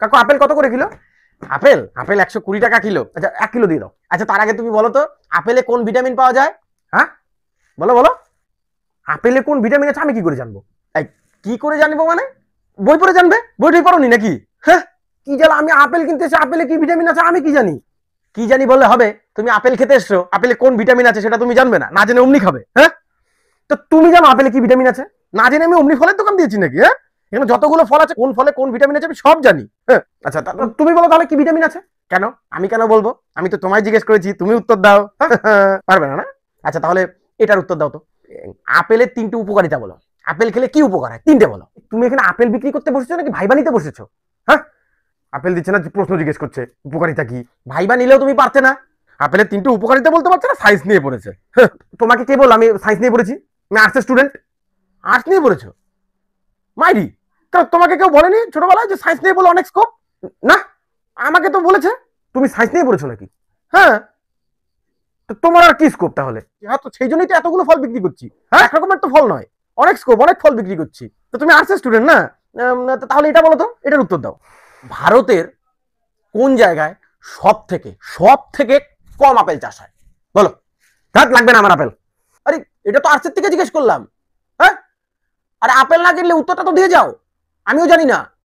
কাকু আপেল কত করে কিলো? আপেল আপেল 120 টাকা কিলো। আচ্ছা 1 কিলো দিয়ে দাও। আচ্ছা তার আগে তুমি বলো তো আপেলে কোন ভিটামিন পাওয়া যায়? হ্যাঁ বলো বলো, আপেলে কোন ভিটামিন আছে আমি কি করে জানবো? এই, কি করে জানবো মানে? বই পড়ে জানবে? বইটাই পড়োনি নাকি? হ্যাঁ, কি জানো, আমি আপেল কিনতে এসে আপেলে কি ভিটামিন আছে আমি কি জানি? কি জানি বললে হবে? তুমি আপেল খেতে এসছো, আপেলে কোন ভিটামিন আছে সেটা তুমি জানবে না, না জেনে অমনি খাবে? হ্যাঁ, তো তুমি জানো আপেলে কি ভিটামিন আছে? না জেনে আমি অমনি ফলের দোকান দিয়েছি নাকি? হ্যাঁ, এখানে যতগুলো ফল আছে কোন ফলে কোন ভিটামিন আছে আমি সব জানি। হ্যাঁ, আচ্ছা তুমি বলো তাহলে কি ভিটামিন আছে? কেন? আমি কেন বলবো? আমি তো তোমায় জিজ্ঞেস করেছি, তুমি উত্তর দাও। পারবে না না? আচ্ছা তাহলে এটার উত্তর দাও তো। আপেলের 3টে উপকারিতা বলো। আপেল খেলে কি উপকার হয় 3টে বলো। তুমি এখানে আপেল বিক্রি করতে বসেছো নাকি ভাইবা নিতে বসেছো? হ্যাঁ, আপেল দিচ্ছে না, প্রশ্ন জিজ্ঞেস করছে উপকারিতা কি। ভাইবা নিলেও তুমি পারতে না। আপেলের 3টে উপকারিতা বলতে পারছে না, সায়েন্স নিয়ে পড়েছে। তোমাকে কে বললো আমি সায়েন্স নিয়ে পড়েছি? আমি আর্টসের স্টুডেন্ট। আর্টস নিয়ে পড়েছো? মাইরি, তোমাকে কেউ বলেনি ছোটবেলায় যে সায়েন্স নিয়ে বলে অনেক স্কোপ? না, আমাকে তো বলেছে। তুমি সায়েন্স নিয়ে পড়েছো নাকি? হ্যাঁ, তো তোমার আর কি স্কোপ তাহলে? হ্যাঁ, তো সেই জন্যই তো এতগুলো ফল বিক্রি করছি। হ্যাঁ, এক রকমের তো ফল নয়, অনেক স্কোপ, অনেক ফল বিক্রি করছি। তো তুমি আর্টসের স্টুডেন্ট না? তাহলে এটা বলো তো, এটার উত্তর দাও। ভারতের কোন জায়গায় সব থেকে কম আপেল চাষ হয়? বলো। ধাত লাগবে না আমার আপেল। আরে এটা তো আর্টসের থেকে জিজ্ঞেস করলাম। হ্যাঁ, আরে আপেল না কিনলে উত্তরটা তো দিয়ে যাও। আমিও জানি না।